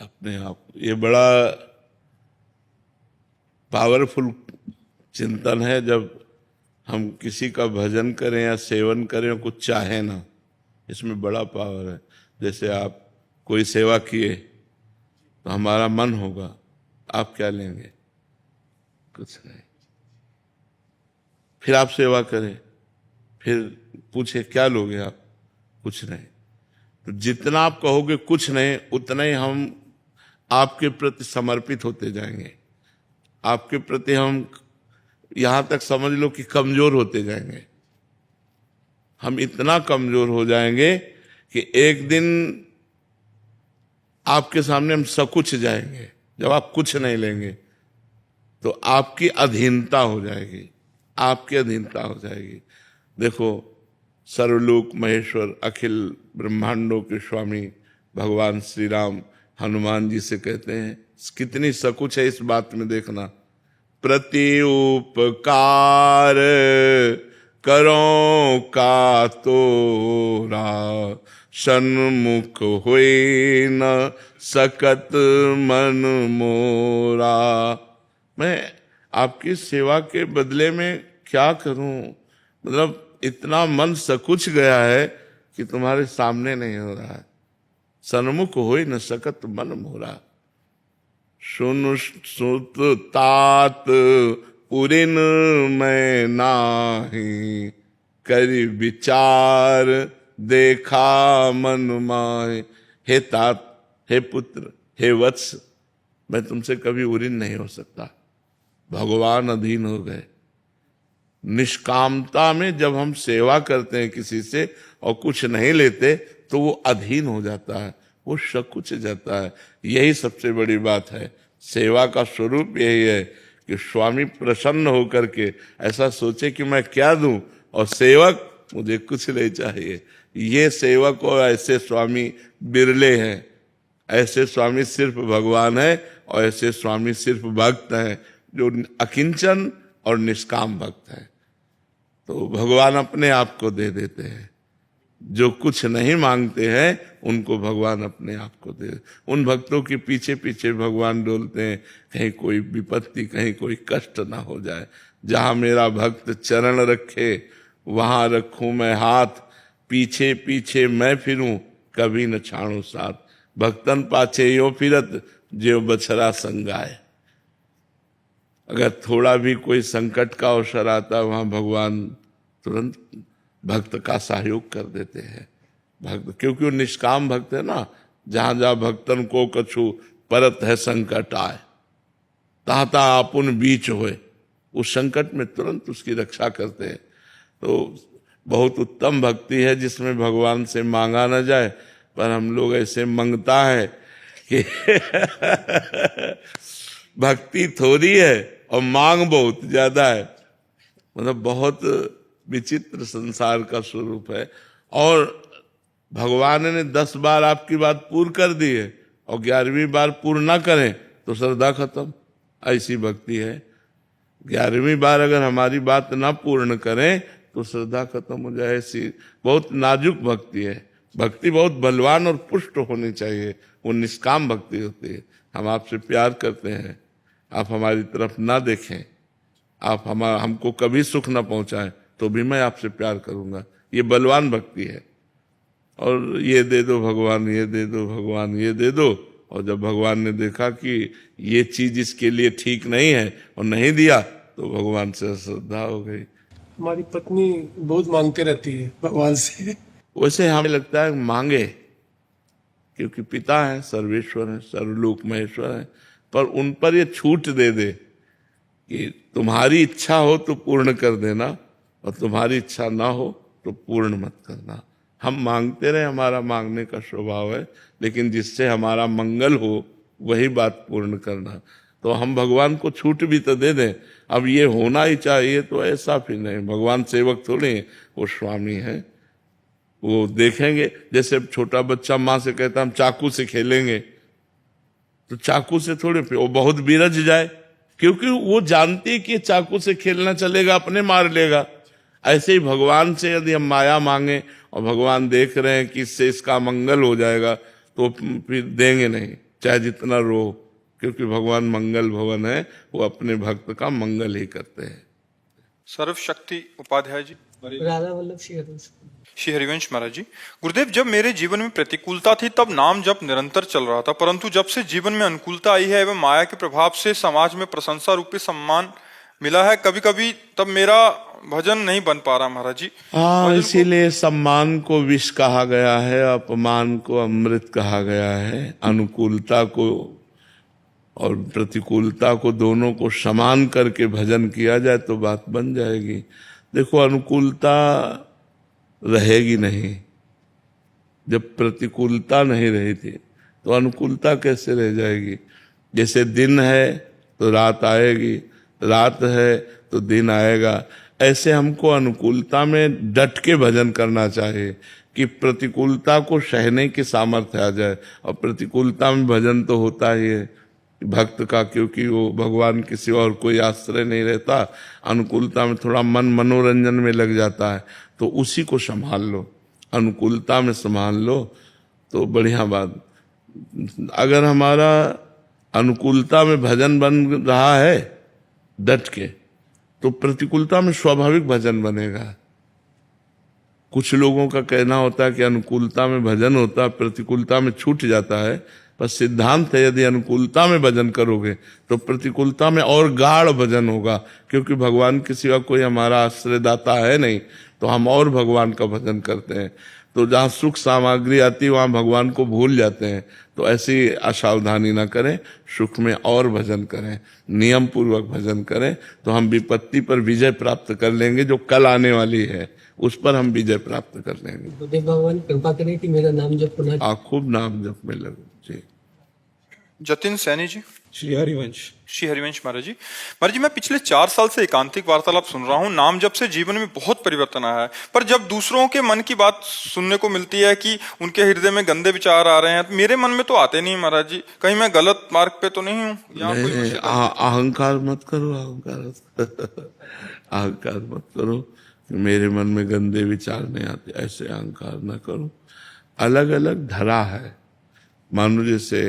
अपने आप। ये बड़ा पावरफुल चिंतन है, जब हम किसी का भजन करें या सेवन करें और कुछ चाहे ना, इसमें बड़ा पावर है। जैसे आप कोई सेवा किए तो हमारा मन होगा, आप क्या लेंगे? कुछ नहीं। फिर आप सेवा करें, फिर पूछे क्या लोगे आप? कुछ नहीं। तो जितना आप कहोगे कुछ नहीं, उतना ही हम आपके प्रति समर्पित होते जाएंगे, आपके प्रति हम यहां तक समझ लो कि कमजोर होते जाएंगे। हम इतना कमजोर हो जाएंगे कि एक दिन आपके सामने हम सकुच जाएंगे। जब आप कुछ नहीं लेंगे तो आपकी अधीनता हो जाएगी, आपकी अधीनता हो जाएगी। देखो, सर्वलोक महेश्वर अखिल ब्रह्मांडों के स्वामी भगवान श्री राम हनुमान जी से कहते हैं, कितनी सकुच है इस बात में देखना। प्रति उपकार करो का तोरा, सन्मुख होए न सकत मन मोरा। मैं आपकी सेवा के बदले में क्या करूं? मतलब इतना मन सकुच गया है कि तुम्हारे सामने नहीं हो रहा है। सन्मुख होए न सकत मन मोरा, सुन सुत तात पुरिन मैं नाही, करि विचार देखा मन माय। हे तात, हे पुत्र, हे वत्स, मैं तुमसे कभी उरिन नहीं हो सकता। भगवान अधीन हो गए। निष्कामता में जब हम सेवा करते हैं किसी से और कुछ नहीं लेते तो वो अधीन हो जाता है, वो सकुच जाता है। यही सबसे बड़ी बात है। सेवा का स्वरूप यही है कि स्वामी प्रसन्न होकर के ऐसा सोचे कि मैं क्या दूं, और सेवक मुझे कुछ नहीं चाहिए। ये सेवक और ऐसे स्वामी बिरले हैं। ऐसे स्वामी सिर्फ भगवान है, और ऐसे स्वामी सिर्फ भक्त हैं जो अकिंचन और निष्काम भक्त हैं। तो भगवान अपने आप को दे देते हैं। जो कुछ नहीं मांगते हैं उनको भगवान अपने आप को दे। उन भक्तों के पीछे पीछे भगवान डोलते हैं, कहीं कोई विपत्ति, कहीं कोई कष्ट ना हो जाए। जहां मेरा भक्त चरण रखे वहां रखूं मैं हाथ, पीछे पीछे मैं फिरूं कभी न छाड़ू साथ। भक्तन पाछे यो फिरत जो बछड़ा संगाए। अगर थोड़ा भी कोई संकट का अवसर आता है, वहां भगवान तुरंत भक्त का सहयोग कर देते हैं। भक्त, क्योंकि वो निष्काम भक्त है ना। जहां जहां भक्तन को कछु परत है संकट आए, तहां तहां आपुन बीच होए। उस संकट में तुरंत उसकी रक्षा करते हैं। तो बहुत उत्तम भक्ति है जिसमें भगवान से मांगा न जाए। पर हम लोग ऐसे मांगता है कि भक्ति थोड़ी है और मांग बहुत ज्यादा है। मतलब बहुत विचित्र संसार का स्वरूप है। और भगवान ने 10 बार आपकी बात पूर्ण कर दी है और 11वीं बार पूर्ण ना करें तो श्रद्धा खत्म। ऐसी भक्ति है। 11वीं बार अगर हमारी बात ना पूर्ण करें तो श्रद्धा खत्म हो जाए। ऐसी बहुत नाजुक भक्ति है। भक्ति बहुत बलवान और पुष्ट होनी चाहिए। वो निष्काम भक्ति होती है। हम आपसे प्यार करते हैं, आप हमारी तरफ ना देखें, आप हमको कभी सुख ना पहुंचाएं तो भी मैं आपसे प्यार करूंगा। ये बलवान भक्ति है। और ये दे दो भगवान, ये दे दो भगवान, ये दे दो। और जब भगवान ने देखा कि ये चीज इसके लिए ठीक नहीं है और नहीं दिया तो भगवान से श्रद्धा हो गई। हमारी पत्नी बहुत मांगते रहती है भगवान से। वैसे हमें लगता है मांगे, क्योंकि पिता है, सर्वेश्वर है, सर्वलोक महेश्वर है। पर उन पर ये छूट दे दे कि तुम्हारी इच्छा हो तो पूर्ण कर देना और तुम्हारी इच्छा ना हो तो पूर्ण मत करना। हम मांगते रहे, हमारा मांगने का स्वभाव है, लेकिन जिससे हमारा मंगल हो वही बात पूर्ण करना। तो हम भगवान को छूट भी तो दे दें, अब ये होना ही चाहिए तो ऐसा फिर नहीं। भगवान सेवक थोड़े, वो स्वामी है। वो देखेंगे, जैसे छोटा बच्चा माँ से कहता हम चाकू से खेलेंगे, तो चाकू से थोड़े, वो बहुत बिरज जाए, क्योंकि वो जानती है कि चाकू से खेलना चलेगा, अपने मार लेगा। ऐसे ही भगवान से यदि हम माया मांगे और भगवान देख रहे हैं कि इससे इसका मंगल हो जाएगा तो फिर देंगे नहीं। चाहे जितना रो, क्योंकि भगवान मंगल भवन है, वो अपने भक्त का मंगल ही करते हैं। सर्वशक्ति उपाध्याय जी। राधा वल्लभ श्री हरिवंश। श्री हरिवंश महाराज जी, गुरुदेव, जब मेरे जीवन में प्रतिकूलता थी तब नाम जप निरंतर चल रहा था, परंतु जब से जीवन में अनुकूलता आई है एवं माया के प्रभाव से समाज में प्रशंसा रूपी सम्मान मिला है, कभी कभी तब मेरा भजन नहीं बन पा रहा महाराज जी। हाँ, इसीलिए सम्मान को विष कहा गया है, अपमान को अमृत कहा गया है। अनुकूलता को और प्रतिकूलता को दोनों को समान करके भजन किया जाए तो बात बन जाएगी। देखो, अनुकूलता रहेगी नहीं। जब प्रतिकूलता नहीं रही थी तो अनुकूलता कैसे रह जाएगी? जैसे दिन है तो रात आएगी, रात है तो दिन आएगा। ऐसे हमको अनुकूलता में डट के भजन करना चाहिए कि प्रतिकूलता को सहने की सामर्थ्य आ जाए। और प्रतिकूलता में भजन तो होता ही है भक्त का, क्योंकि वो भगवान के सिवा और कोई आश्रय नहीं रहता। अनुकूलता में थोड़ा मन मनोरंजन में लग जाता है, तो उसी को संभाल लो, अनुकूलता में संभाल लो तो बढ़िया बात। अगर हमारा अनुकूलता में भजन बन रहा है डट के, तो प्रतिकूलता में स्वाभाविक भजन बनेगा। कुछ लोगों का कहना होता है कि अनुकूलता में भजन होता है, प्रतिकूलता में छूट जाता है। पर सिद्धांत है, यदि अनुकूलता में भजन करोगे तो प्रतिकूलता में और गाढ़ भजन होगा, क्योंकि भगवान के सिवा कोई हमारा आश्रयदाता है नहीं, तो हम और भगवान का भजन करते हैं। तो जहाँ सुख सामग्री आती है वहाँ भगवान को भूल जाते हैं। तो ऐसी असावधानी ना करें, सुख में और भजन करें, नियम पूर्वक भजन करें, तो हम विपत्ति पर विजय प्राप्त कर लेंगे। जो कल आने वाली है उस पर हम विजय प्राप्त कर लेंगे। तो देव भगवान कृपा करें कि मेरा नाम जप होना। आप खूब नाम जप में लगो जी। जतिन सैनी जी। श्री हरिवंश। श्री हरिवंश महाराज जी। महाराज जी, मैं पिछले 4 साल से एकांतिक वार्तालाप सुन रहा हूँ। नाम जप से जीवन में बहुत परिवर्तन आया है, पर जब दूसरों के मन की बात सुनने को मिलती है कि उनके हृदय में गंदे विचार आ रहे हैं, तो मेरे मन में तो आते नहीं महाराज जी। कहीं मैं गलत मार्ग पे तो नहीं हूँ? अहंकार मत करो, अहंकार मत करो। मेरे मन में गंदे विचार नहीं आते, ऐसे अहंकार न करो। अलग अलग धरा है। मानो जैसे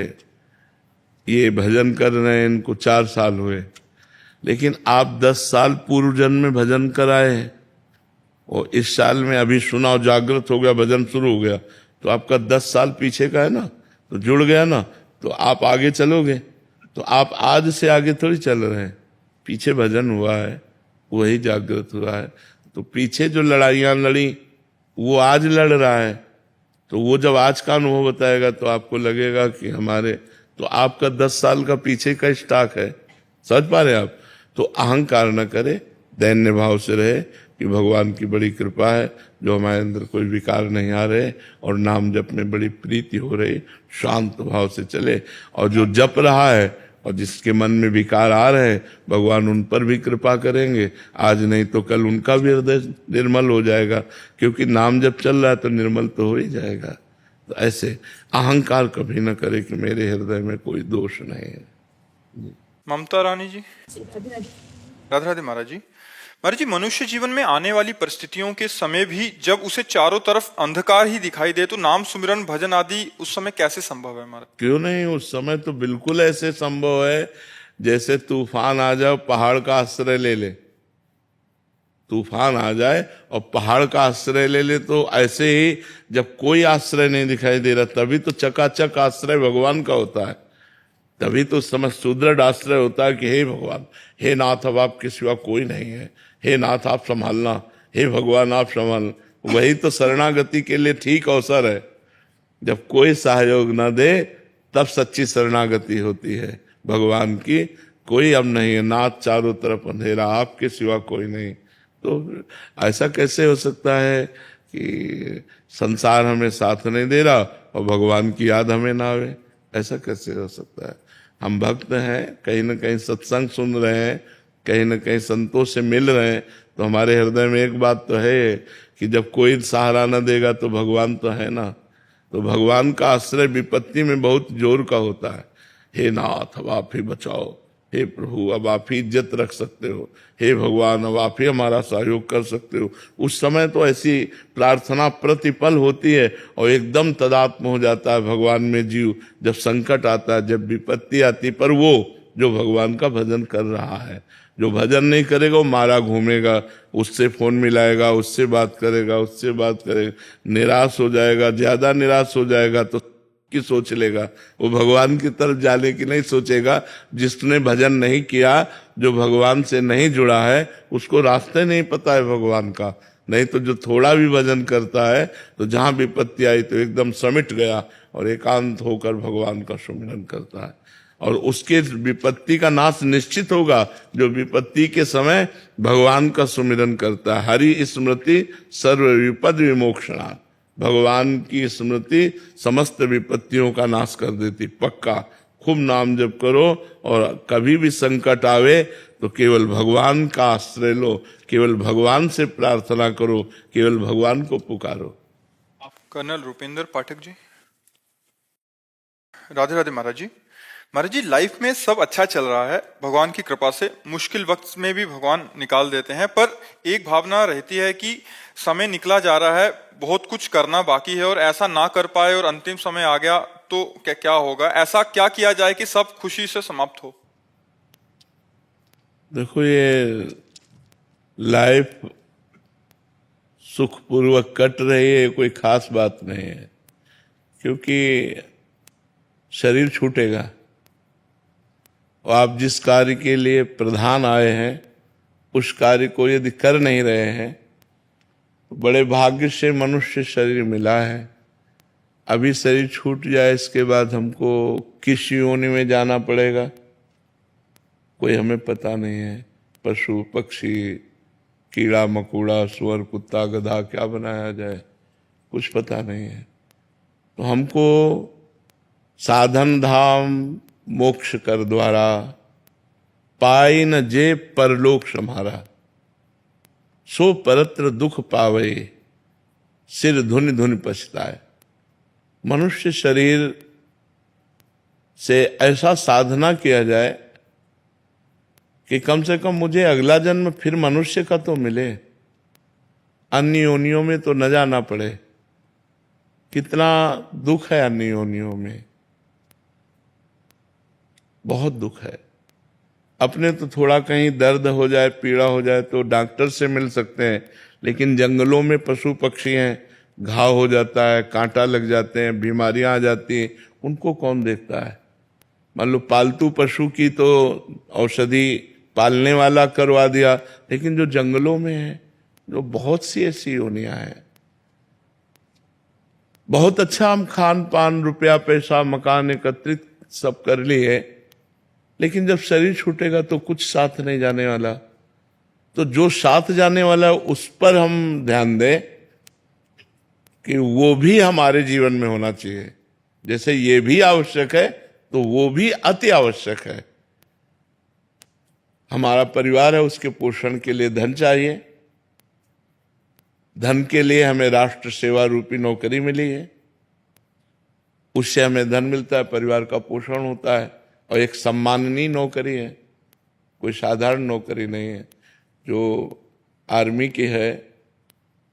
ये भजन कर रहे हैं, इनको 4 साल हुए, लेकिन आप 10 साल पूर्व जन्म में भजन कराए हैं, और इस साल में अभी सुना और जागृत हो गया, भजन शुरू हो गया, तो आपका 10 साल पीछे का है ना, तो जुड़ गया ना, तो आप आगे चलोगे। तो आप आज से आगे थोड़ी चल रहे हैं, पीछे भजन हुआ है, वही जागृत हुआ है। तो पीछे जो लड़ाइयां लड़ी वो आज लड़ रहा है, तो वो जब आज का अनुभव बताएगा तो आपको लगेगा कि हमारे, तो आपका 10 साल का पीछे का स्टॉक है। समझ पा रहे आप? तो अहंकार न करे, दैन्य भाव से रहे कि भगवान की बड़ी कृपा है जो हमारे अंदर कोई विकार नहीं आ रहे और नाम जप में बड़ी प्रीति हो रही। शांत भाव से चले, और जो जप रहा है और जिसके मन में विकार आ रहे हैं, भगवान उन पर भी कृपा करेंगे। आज नहीं तो कल उनका भी हृदय निर्मल हो जाएगा, क्योंकि नाम जप चल रहा है तो निर्मल तो हो ही जाएगा। तो ऐसे अहंकार कभी न करे कि मेरे हृदय में कोई दोष नहीं है। ममता रानी जी। राधे राधे महाराज जी। महाराज जी, मनुष्य जीवन में आने वाली परिस्थितियों के समय भी जब उसे चारों तरफ अंधकार ही दिखाई दे, तो नाम सुमिरन भजन आदि उस समय कैसे संभव है महाराज? क्यों नहीं, उस समय तो बिल्कुल ऐसे संभव है जैसे तूफान आ जाए, पहाड़ का आश्रय ले ले। तूफान आ जाए और पहाड़ का आश्रय ले ले, तो ऐसे ही जब कोई आश्रय नहीं दिखाई दे रहा, तभी तो चकाचक आश्रय भगवान का होता है। तभी तो समझ सुदृढ़ आश्रय होता है कि हे भगवान, हे नाथ, अब आपके सिवा कोई नहीं है, हे नाथ आप संभालना, हे भगवान आप संभालना। वही तो शरणागति के लिए ठीक अवसर है। जब कोई सहयोग न दे तब सच्ची शरणागति होती है भगवान की। कोई अब नहीं है, नाथ चारों तरफ अंधेरा, आपके सिवा कोई नहीं। तो ऐसा कैसे हो सकता है कि संसार हमें साथ नहीं दे रहा और भगवान की याद हमें ना आवे? ऐसा कैसे हो सकता है? हम भक्त हैं, कहीं ना कहीं सत्संग सुन रहे हैं, कहीं ना कहीं संतों से मिल रहे हैं, तो हमारे हृदय में एक बात तो है कि जब कोई सहारा न देगा तो भगवान तो है ना। तो भगवान का आश्रय विपत्ति में बहुत जोर का होता है। हे नाथ अब आप ही बचाओ, हे प्रभु अब आप ही इज्जत रख सकते हो, हे भगवान अब आप ही हमारा सहयोग कर सकते हो। उस समय तो ऐसी प्रार्थना प्रतिपल होती है और एकदम तदात्म हो जाता है भगवान में जीव, जब संकट आता है, जब विपत्ति आती है। पर वो जो भगवान का भजन कर रहा है, जो भजन नहीं करेगा वो मारा घूमेगा, उससे फोन मिलाएगा, उससे बात करेगा, उससे बात करेगा, निराश हो जाएगा, ज्यादा निराश हो जाएगा तो की सोच लेगा, वो भगवान की तरफ जाने की नहीं सोचेगा। जिसने भजन नहीं किया, जो भगवान से नहीं जुड़ा है, उसको रास्ते नहीं पता है भगवान का। नहीं तो जो थोड़ा भी भजन करता है तो जहां विपत्ति आई तो एकदम समिट गया और एकांत होकर भगवान का सुमिरन करता है, और उसके विपत्ति का नाश निश्चित होगा जो विपत्ति के समय भगवान का सुमिरन करता है। हरि स्मृति सर्व विपद विमोक्षणा, भगवान की स्मृति समस्त विपत्तियों का नाश कर देती। पक्का खूब नाम जप करो और कभी भी संकट आवे तो केवल भगवान का आश्रय लो, केवल भगवान से प्रार्थना करो, केवल भगवान को पुकारो। कर्नल रुपेंद्र पाठक जी। राधे राधे महाराज जी। महाराज जी, लाइफ में सब अच्छा चल रहा है भगवान की कृपा से, मुश्किल वक्त में भी भगवान निकाल देते हैं, पर एक भावना रहती है कि समय निकला जा रहा है, बहुत कुछ करना बाकी है और ऐसा ना कर पाए और अंतिम समय आ गया तो क्या क्या होगा? ऐसा क्या किया जाए कि सब खुशी से समाप्त हो? देखो, ये लाइफ सुखपूर्वक कट रही है, कोई खास बात नहीं है, क्योंकि शरीर छूटेगा और आप जिस कार्य के लिए प्रधान आए हैं उस कार्य को यदि कर नहीं रहे हैं तो बड़े भाग्य से मनुष्य शरीर मिला है। अभी शरीर छूट जाए, इसके बाद हमको किस योनि में जाना पड़ेगा कोई हमें पता नहीं है। पशु पक्षी कीड़ा मकोड़ा सुअर कुत्ता गधा क्या बनाया जाए कुछ पता नहीं है। तो हमको साधन धाम मोक्ष कर द्वारा पाई न जे परलोक सम्हारा, सो परत्र दुख पावे सिर धुन धुन पछताए। मनुष्य शरीर से ऐसा साधना किया जाए कि कम से कम मुझे अगला जन्म फिर मनुष्य का तो मिले, अन्य योनियों में तो न जाना पड़े। कितना दुख है अन्य योनियों में, बहुत दुख है। अपने तो थोड़ा कहीं दर्द हो जाए पीड़ा हो जाए तो डॉक्टर से मिल सकते हैं, लेकिन जंगलों में पशु पक्षी हैं, घाव हो जाता है, कांटा लग जाते हैं, बीमारियां आ जाती हैं, उनको कौन देखता है? मान लो पालतू पशु की तो औषधि पालने वाला करवा दिया, लेकिन जो जंगलों में है, जो बहुत सी ऐसी योनियां हैं, बहुत अच्छा हम खान पान रुपया पैसा मकान एकत्रित सब कर लिए, लेकिन जब शरीर छूटेगा तो कुछ साथ नहीं जाने वाला। तो जो साथ जाने वाला है उस पर हम ध्यान दें कि वो भी हमारे जीवन में होना चाहिए। जैसे ये भी आवश्यक है तो वो भी अति आवश्यक है। हमारा परिवार है, उसके पोषण के लिए धन चाहिए। धन के लिए हमें राष्ट्र सेवा रूपी नौकरी मिली है, उससे हमें धन मिलता है, परिवार का पोषण होता है और एक सम्माननीय नौकरी है, कोई साधारण नौकरी नहीं है। जो आर्मी की है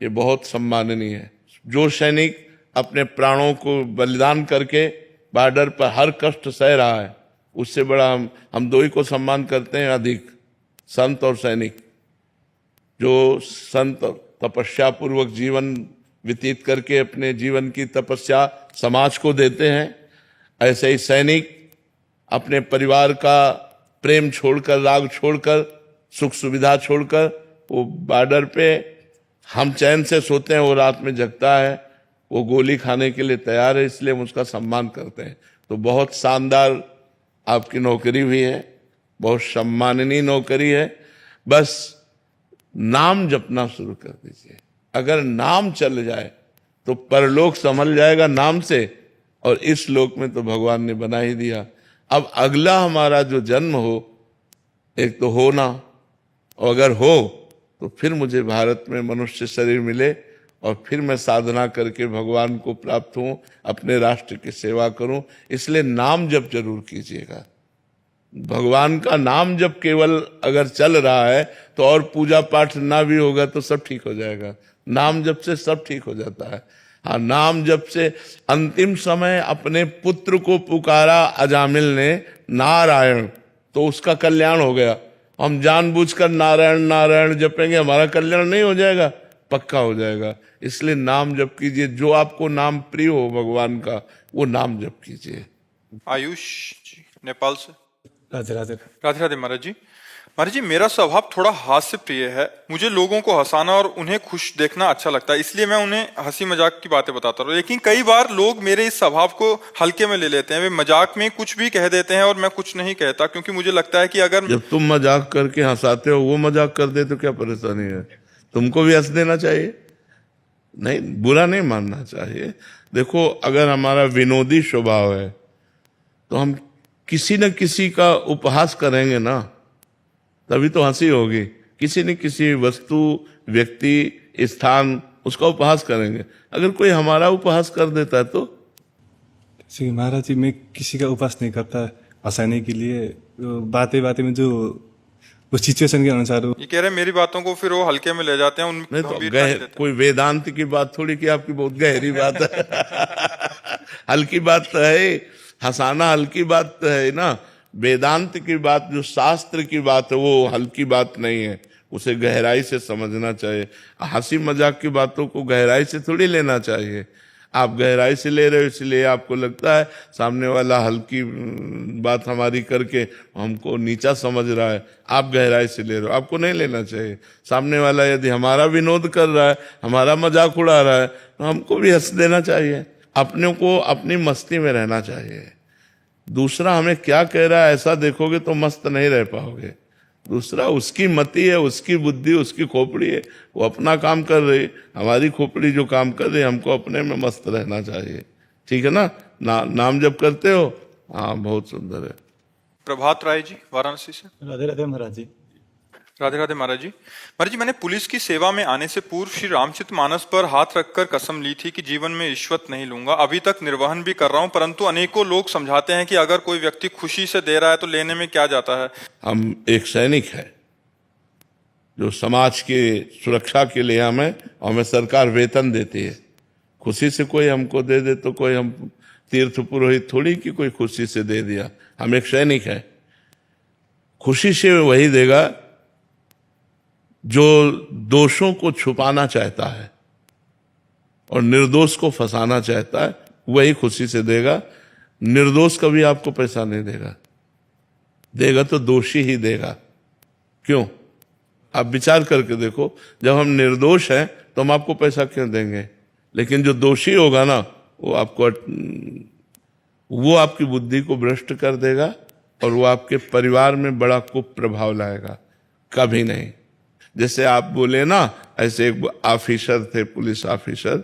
ये बहुत सम्माननीय है। जो सैनिक अपने प्राणों को बलिदान करके बॉर्डर पर हर कष्ट सह रहा है, उससे बड़ा हम दो ही को सम्मान करते हैं अधिक, संत और सैनिक। जो संत तपस्या पूर्वक जीवन व्यतीत करके अपने जीवन की तपस्या समाज को देते हैं, ऐसे ही सैनिक अपने परिवार का प्रेम छोड़कर, राग छोड़कर, सुख सुविधा छोड़कर वो बॉर्डर पे हम चैन से सोते हैं, वो रात में जगता है, वो गोली खाने के लिए तैयार है, इसलिए हम उसका सम्मान करते हैं। तो बहुत शानदार आपकी नौकरी भी है, बहुत सम्माननीय नौकरी है। बस नाम जपना शुरू कर दीजिए। अगर नाम चल जाए तो परलोक संभल जाएगा नाम से, और इस लोक में तो भगवान ने बना ही दिया। अब अगला हमारा जो जन्म हो, एक तो हो ना, और अगर हो तो फिर मुझे भारत में मनुष्य शरीर मिले और फिर मैं साधना करके भगवान को प्राप्त हूं, अपने राष्ट्र की सेवा करूं। इसलिए नाम जप जरूर कीजिएगा। भगवान का नाम जब केवल अगर चल रहा है तो और पूजा पाठ ना भी होगा तो सब ठीक हो जाएगा। नाम जप से सब ठीक हो जाता है। हाँ, नाम जप से अंतिम समय अपने पुत्र को पुकारा अजामिल ने नारायण, तो उसका कल्याण हो गया। हम जानबूझकर नारायण नारायण जपेंगे, हमारा कल्याण नहीं हो जाएगा, पक्का हो जाएगा। इसलिए नाम जप कीजिए, जो आपको नाम प्रिय हो भगवान का वो नाम जप कीजिए। आयुष जी नेपाल से। राधे राधे। राधे राधे महाराज जी। महाराज जी, मेरा स्वभाव थोड़ा हास्य प्रिय है। मुझे लोगों को हंसाना और उन्हें खुश देखना अच्छा लगता है, इसलिए मैं उन्हें हंसी मजाक की बातें बताता हूँ। लेकिन कई बार लोग मेरे इस स्वभाव को हल्के में ले लेते हैं। वे मजाक में कुछ भी कह देते हैं और मैं कुछ नहीं कहता, क्योंकि मुझे लगता है कि अगर जब तुम मजाक करके हंसाते हो, वो मजाक कर दे तो क्या परेशानी है? तुमको भी हंस देना चाहिए, नहीं, बुरा नहीं मानना चाहिए। देखो, अगर हमारा विनोदी स्वभाव है तो हम किसी न किसी का उपहास करेंगे ना, तभी तो हंसी होगी। किसी न किसी वस्तु, व्यक्ति, स्थान, उसका उपहास करेंगे। अगर कोई हमारा उपहास कर देता है तो जैसे कि महाराज जी, मैं किसी का उपहास नहीं करता हंसाने के लिए। बातें बातें में जो उस सिचुएशन के अनुसार ये कह रहे हैं मेरी बातों को फिर वो हल्के में ले जाते हैं, नहीं तो गंभीरता नहीं लेते। कोई वेदांत की बात थोड़ी कि आपकी बहुत गहरी बात है। हल्की बात तो है, हंसाना हल्की बात तो है ना। वेदांत की बात, जो शास्त्र की बात है, वो हल्की बात नहीं है, उसे गहराई से समझना चाहिए। हंसी मजाक की बातों को गहराई से थोड़ी लेना चाहिए। आप गहराई से ले रहे हो, इसलिए आपको लगता है सामने वाला हल्की बात हमारी करके हमको नीचा समझ रहा है। आप गहराई से ले रहे हो, आपको नहीं लेना चाहिए। सामने वाला यदि हमारा विनोद कर रहा है, हमारा मजाक उड़ा रहा है, तो हमको भी हंस देना चाहिए। अपने को अपनी मस्ती में रहना चाहिए। दूसरा हमें क्या कह रहा है ऐसा देखोगे तो मस्त नहीं रह पाओगे। दूसरा उसकी मति है, उसकी बुद्धि, उसकी खोपड़ी है, वो अपना काम कर रही, हमारी खोपड़ी जो काम कर रही है, हमको अपने में मस्त रहना चाहिए। ठीक है ना? नाम जब करते हो, हाँ, बहुत सुंदर है। प्रभात राय जी वाराणसी से। राधे राधे महाराज जी। राधे राधे महाराज जी। महाराज जी, मैंने पुलिस की सेवा में आने से पूर्व श्री रामचरितमानस पर हाथ रखकर कसम ली थी कि जीवन में रिश्वत नहीं लूंगा। अभी तक निर्वहन भी कर रहा हूं, परंतु अनेकों लोग समझाते हैं कि अगर कोई व्यक्ति खुशी से दे रहा है तो लेने में क्या जाता है। हम एक सैनिक है जो समाज की सुरक्षा के लिए हमें सरकार वेतन देती है। खुशी से कोई हमको दे दे तो कोई हम तीर्थ पुरोहित थोड़ी कि कोई खुशी से दे दिया। हम एक सैनिक है। खुशी से वही देगा जो दोषों को छुपाना चाहता है और निर्दोष को फंसाना चाहता है, वही खुशी से देगा। निर्दोष कभी आपको पैसा नहीं देगा, देगा तो दोषी ही देगा। क्यों? आप विचार करके देखो, जब हम निर्दोष हैं तो हम आपको पैसा क्यों देंगे? लेकिन जो दोषी होगा ना, वो आपकी बुद्धि को भ्रष्ट कर देगा और वो आपके परिवार में बड़ा कुप्रभाव लाएगा। कभी नहीं। जैसे आप बोले ना, ऐसे एक ऑफिसर थे, पुलिस ऑफिसर,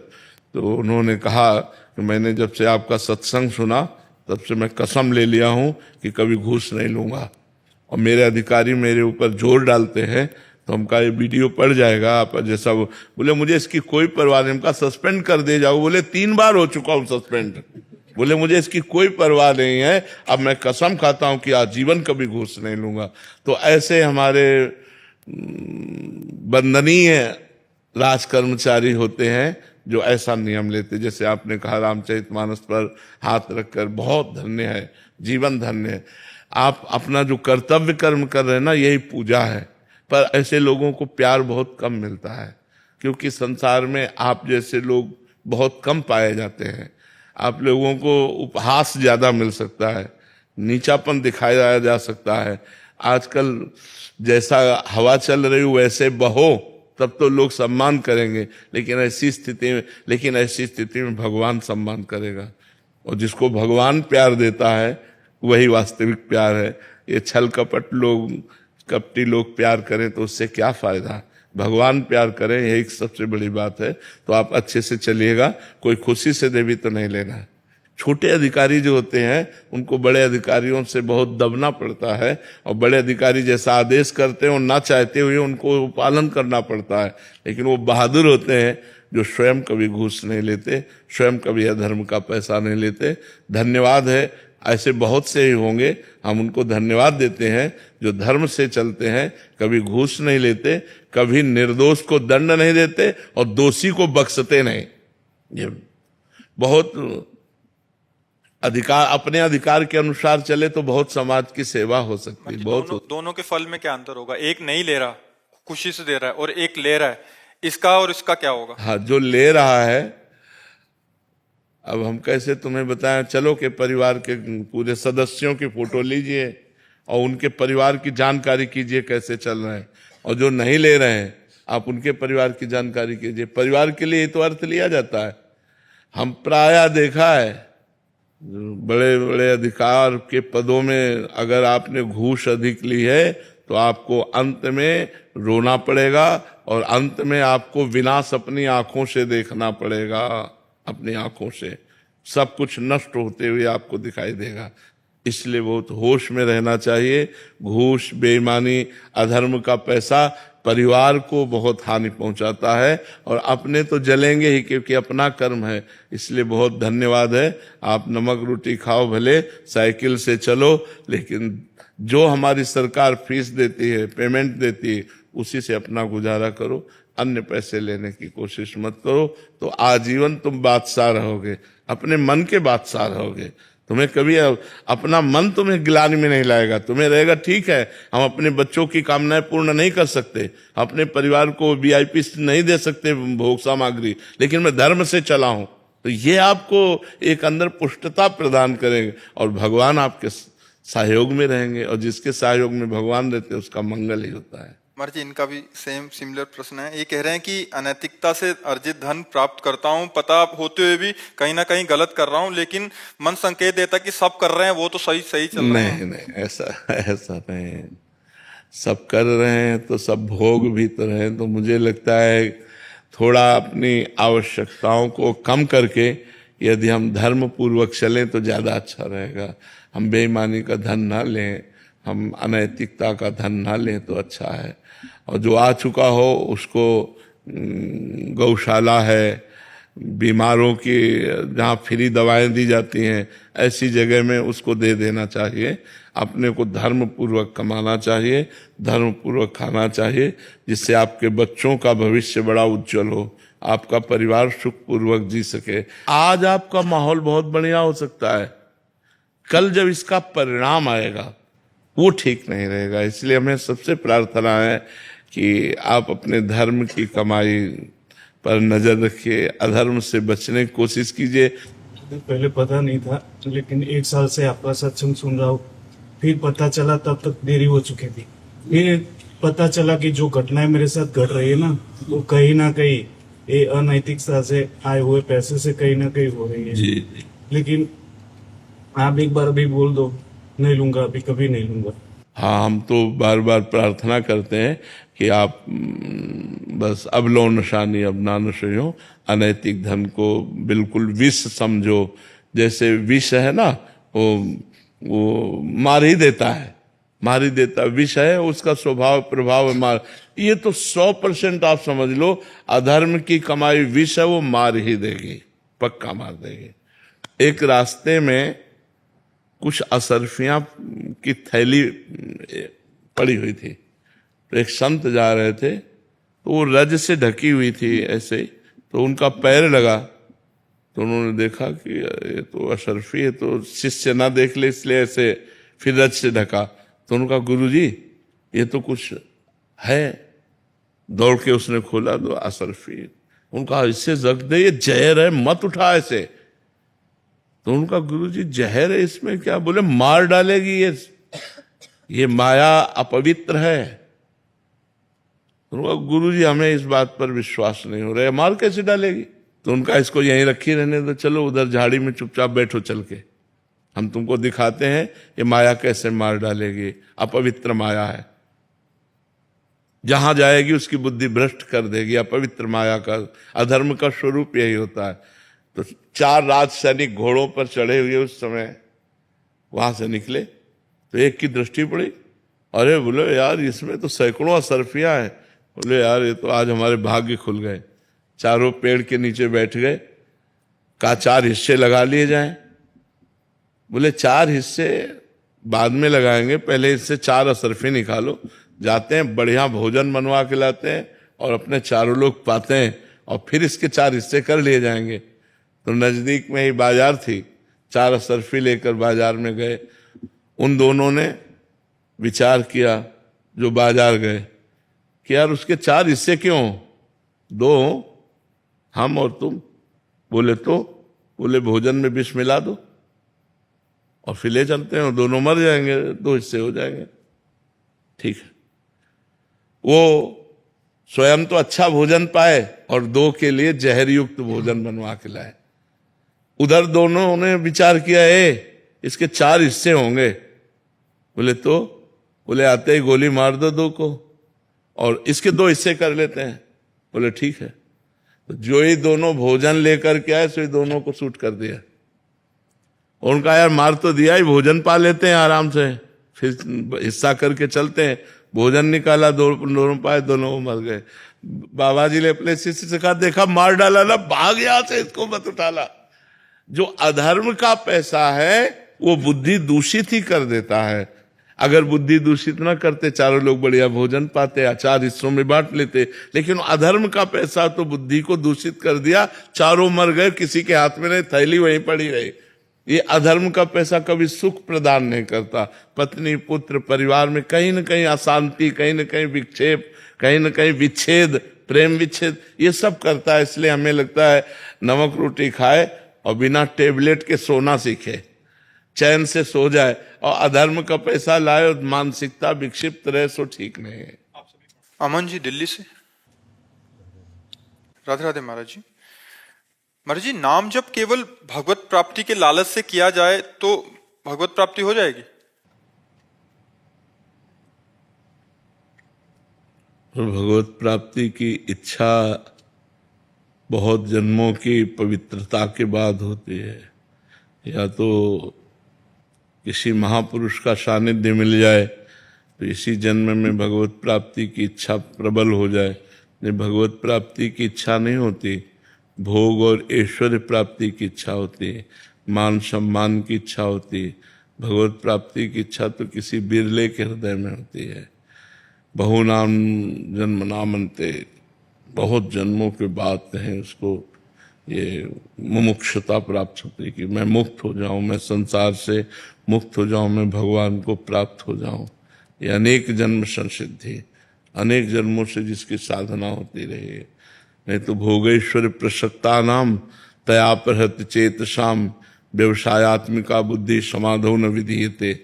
तो उन्होंने कहा कि मैंने जब से आपका सत्संग सुना तब से मैं कसम ले लिया हूं कि कभी घूस नहीं लूंगा। और मेरे अधिकारी मेरे ऊपर जोर डालते हैं, तो हमका ये वीडियो पड़ जाएगा आप जैसा। बोले मुझे इसकी कोई परवाह नहीं, हमका सस्पेंड कर दे जाओ। बोले 3 बार हो चुका हूं सस्पेंड। बोले मुझे इसकी कोई परवाह नहीं है, अब मैं कसम खाता हूं कि आजीवन कभी घूस नहीं लूंगा। तो ऐसे हमारे वंदनीय राज कर्मचारी होते हैं जो ऐसा नियम लेते। जैसे आपने कहा रामचरितमानस पर हाथ रखकर, बहुत धन्य है, जीवन धन्य है। आप अपना जो कर्तव्य कर्म कर रहे हैं ना, यही पूजा है। पर ऐसे लोगों को प्यार बहुत कम मिलता है, क्योंकि संसार में आप जैसे लोग बहुत कम पाए जाते हैं। आप लोगों को उपहास ज्यादा मिल सकता है, नीचापन दिखाया जा सकता है। आजकल जैसा हवा चल रही वैसे बहो, तब तो लोग सम्मान करेंगे। लेकिन ऐसी स्थिति में भगवान सम्मान करेगा। और जिसको भगवान प्यार देता है वही वास्तविक प्यार है। ये छल कपट लोग, कपटी लोग प्यार करें तो उससे क्या फायदा? भगवान प्यार करें, यही सबसे बड़ी बात है। तो आप अच्छे से चलिएगा। कोई खुशी से दे भी तो नहीं लेना है। छोटे अधिकारी जो होते हैं उनको बड़े अधिकारियों से बहुत दबना पड़ता है, और बड़े अधिकारी जैसा आदेश करते हैं और ना चाहते हुए उनको पालन करना पड़ता है। लेकिन वो बहादुर होते हैं जो स्वयं कभी घूस नहीं लेते, स्वयं कभी अधर्म का पैसा नहीं लेते। धन्यवाद है, ऐसे बहुत से ही होंगे। हम उनको धन्यवाद देते हैं जो धर्म से चलते हैं, कभी घूस नहीं लेते, कभी निर्दोष को दंड नहीं देते और दोषी को बख्शते नहीं। ये बहुत अधिकार, अपने अधिकार के अनुसार चले तो बहुत समाज की सेवा हो सकती है। बहुत दोनों के फल में क्या अंतर होगा? एक नहीं ले रहा, खुशी से दे रहा है, और एक ले रहा है, इसका और इसका क्या होगा? हाँ, जो ले रहा है, अब हम कैसे तुम्हें बताएं, चलो के परिवार के पूरे सदस्यों की फोटो लीजिए और उनके परिवार की जानकारी कीजिए कैसे चल रहे हैं, और जो नहीं ले रहे हैं आप उनके परिवार की जानकारी कीजिए। परिवार के लिए तो अर्थ लिया जाता है। हम प्रायः देखा है बड़े बड़े अधिकार के पदों में अगर आपने घूस अधिक ली है तो आपको अंत में रोना पड़ेगा और अंत में आपको विनाश अपनी आंखों से देखना पड़ेगा। अपनी आंखों से सब कुछ नष्ट होते हुए आपको दिखाई देगा। इसलिए बहुत होश में रहना चाहिए। घूस, बेईमानी, अधर्म का पैसा परिवार को बहुत हानि पहुंचाता है और अपने तो जलेंगे ही क्योंकि अपना कर्म है। इसलिए बहुत धन्यवाद है। आप नमक रोटी खाओ, भले साइकिल से चलो, लेकिन जो हमारी सरकार फीस देती है, पेमेंट देती है, उसी से अपना गुजारा करो। अन्य पैसे लेने की कोशिश मत करो, तो आजीवन तुम बादशाह रहोगे, अपने मन के बादशाह रहोगे। तुम्हें कभी अपना मन तुम्हें गिलानी में नहीं लाएगा। तुम्हें रहेगा ठीक है, हम अपने बच्चों की कामनाएं पूर्ण नहीं कर सकते, अपने परिवार को वीआईपी नहीं दे सकते भोग सामग्री, लेकिन मैं धर्म से चला हूं, तो ये आपको एक अंदर पुष्टता प्रदान करेंगे और भगवान आपके सहयोग में रहेंगे, और जिसके सहयोग में भगवान रहते हैं उसका मंगल ही होता है। महाराज जी, इनका भी सेम सिमिलर प्रश्न है। ये कह रहे हैं कि अनैतिकता से अर्जित धन प्राप्त करता हूं, पता होते हुए भी कहीं ना कहीं गलत कर रहा हूं, लेकिन मन संकेत देता कि सब कर रहे हैं, वो तो सही सही चल रहे हैं। नहीं, ऐसा नहीं। सब कर रहे हैं तो सब भोग भी तो रहे हैं। तो मुझे लगता है थोड़ा अपनी आवश्यकताओं को कम करके यदि हम धर्म पूर्वक चलें तो ज्यादा अच्छा रहेगा। हम बेईमानी का धन ना लें, हम अनैतिकता का धन ना लें तो अच्छा है। और जो आ चुका हो उसको गौशाला है, बीमारों की जहाँ फ्री दवाएं दी जाती हैं, ऐसी जगह में उसको दे देना चाहिए। अपने को धर्म पूर्वक कमाना चाहिए, धर्म पूर्वक खाना चाहिए, जिससे आपके बच्चों का भविष्य बड़ा उज्जवल हो, आपका परिवार सुख पूर्वक जी सके। आज आपका माहौल बहुत बढ़िया हो सकता है, कल जब इसका परिणाम आएगा वो ठीक नहीं रहेगा। इसलिए हमें सबसे प्रार्थना है कि आप अपने धर्म की कमाई पर नजर रखिए, अधर्म से बचने की कोशिश कीजिए। पहले पता नहीं था, लेकिन 1 साल से आपका सत्संग सुन रहा हूँ, फिर पता चला, तब तक देरी हो चुकी थी। फिर पता चला कि जो घटनाएं मेरे साथ घट रही है ना, वो कहीं ना कहीं ये अनैतिकता से आए हुए पैसे से कहीं ना कहीं हो रही है। जी। लेकिन आप एक बार भी बोल दो, नहीं लूंगा, अभी कभी नहीं लूंगा। हाँ, हम तो बार बार प्रार्थना करते हैं कि आप बस अब लो नशानी अब ना नशो, अनैतिक धन को बिल्कुल विष समझो। जैसे विष है ना, वो मार ही देता है, मार ही देता है। विष है, उसका स्वभाव प्रभाव मार। ये तो 100% आप समझ लो, अधर्म की कमाई विष है, वो मार ही देगी, पक्का मार देगी। एक रास्ते में कुछ असरफियां की थैली पड़ी हुई थी, तो एक संत जा रहे थे, तो वो रज से ढकी हुई थी ऐसे, तो उनका पैर लगा, तो उन्होंने देखा कि ये तो अशरफी है, तो शिष्य ना देख ले इसलिए ऐसे फिर रज से ढका। तो उनका गुरुजी ये तो कुछ है, दौड़ के उसने खोला तो अशरफी। उनका इससे जग दे, ये जहर है, मत उठा ऐसे। तो उनका गुरुजी जहर है इसमें क्या? बोले मार डालेगी ये माया अपवित्र है। तो उनका गुरुजी हमें इस बात पर विश्वास नहीं हो रहा है, मार कैसे डालेगी? तो उनका इसको यहीं रखी रहने दो, चलो उधर झाड़ी में चुपचाप बैठो चल के, हम तुमको दिखाते हैं ये माया कैसे मार डालेगी। अपवित्र माया है, जहां जाएगी उसकी बुद्धि भ्रष्ट कर देगी। अपवित्र माया का, अधर्म का स्वरूप यही होता है। तो 4 राज सैनिक घोड़ों पर चढ़े हुए उस समय वहां से निकले, तो एक की दृष्टि पड़ी, अरे बोले यार इसमें तो सैकड़ों असरफियां हैं। बोले यार ये तो आज हमारे भाग्य खुल गए। चारों पेड़ के नीचे बैठ गए, कहा 4 हिस्से लगा लिए जाएं। बोले 4 हिस्से बाद में लगाएंगे, पहले इससे 4 असरफी निकालो। जाते हैं, बढ़िया भोजन बनवा के लाते हैं और अपने चारों लोग पाते हैं, और फिर इसके 4 हिस्से कर लिए जाएंगे। तो नजदीक में ही बाजार थी, 4 असरफी लेकर बाजार में गए। उन दोनों ने विचार किया, जो बाजार गए, कि यार उसके 4 हिस्से क्यों, 2 हम और तुम। बोले भोजन में विष मिला दो और फिर ले चलते हैं, दोनों मर जाएंगे, 2 हिस्से हो जाएंगे। ठीक है। वो स्वयं तो अच्छा भोजन पाए और 2 के लिए जहर युक्त भोजन बनवा के लाए। उधर दोनों ने विचार किया, इसके 4 हिस्से होंगे। बोले आते ही गोली मार दो 2 को और इसके 2 हिस्से कर लेते हैं। बोले ठीक है। तो जो ही दोनों भोजन लेकर के आए, सो ही दोनों को शूट कर दिया। उनका यार मार तो दिया ही, भोजन पा लेते हैं आराम से, फिर हिस्सा करके चलते हैं। भोजन निकाला, दोनों पाए, दोनों मर गए। बाबा जी ने अपने शिष्य से कहा, देखा मार डाला ना, भाग यहां से, इसको मत उठाला। जो अधर्म का पैसा है वो बुद्धि दूषित ही कर देता है। अगर बुद्धि दूषित ना करते, चारों लोग बढ़िया भोजन पाते, 4 हिस्सों में बांट लेते। लेकिन अधर्म का पैसा तो बुद्धि को दूषित कर दिया, चारों मर गए, किसी के हाथ में नहीं, थैली वहीं पड़ी रही। ये अधर्म का पैसा कभी सुख प्रदान नहीं करता। पत्नी, पुत्र, परिवार में कहीं न कहीं अशांति, कहीं न कहीं विक्षेप, कहीं न कहीं विच्छेद, प्रेम विच्छेद, ये सब करता है। इसलिए हमें लगता है नमक रोटी खाए और बिना टेबलेट के सोना सीखे, चैन से सो जाए, और अधर्म का पैसा लाए और मानसिकता विक्षिप्त रहे, सो ठीक नहीं है। अमन जी दिल्ली से। राधे राधे महाराज जी। महाराज जी, नाम जब केवल भगवत प्राप्ति के लालच से किया जाए तो भगवत प्राप्ति हो जाएगी? और भगवत प्राप्ति की इच्छा बहुत जन्मों की पवित्रता के बाद होती है। या तो किसी महापुरुष का सानिध्य मिल जाए तो इसी जन्म में भगवत प्राप्ति की इच्छा प्रबल हो जाए। नहीं, भगवत प्राप्ति की इच्छा नहीं होती, भोग और ऐश्वर्य प्राप्ति की इच्छा होती है, मान सम्मान की इच्छा होती है। भगवत प्राप्ति की इच्छा तो किसी बिरले के हृदय में होती है। बहुनाम जन्म नामन्ते, बहुत जन्मों के बाद कहें उसको, ये मुमुक्षुता प्राप्त होती है कि मैं मुक्त हो जाऊं, मैं संसार से मुक्त हो जाऊं, मैं भगवान को प्राप्त हो जाऊं। ये अनेक जन्म संसिद्धि, अनेक जन्मों से जिसकी साधना होती रही है। नहीं तो भोगेश्वर प्रसक्ता नाम तया प्रहत चेतसाम व्यवसायत्मिका बुद्धि समाधो न विधीयते।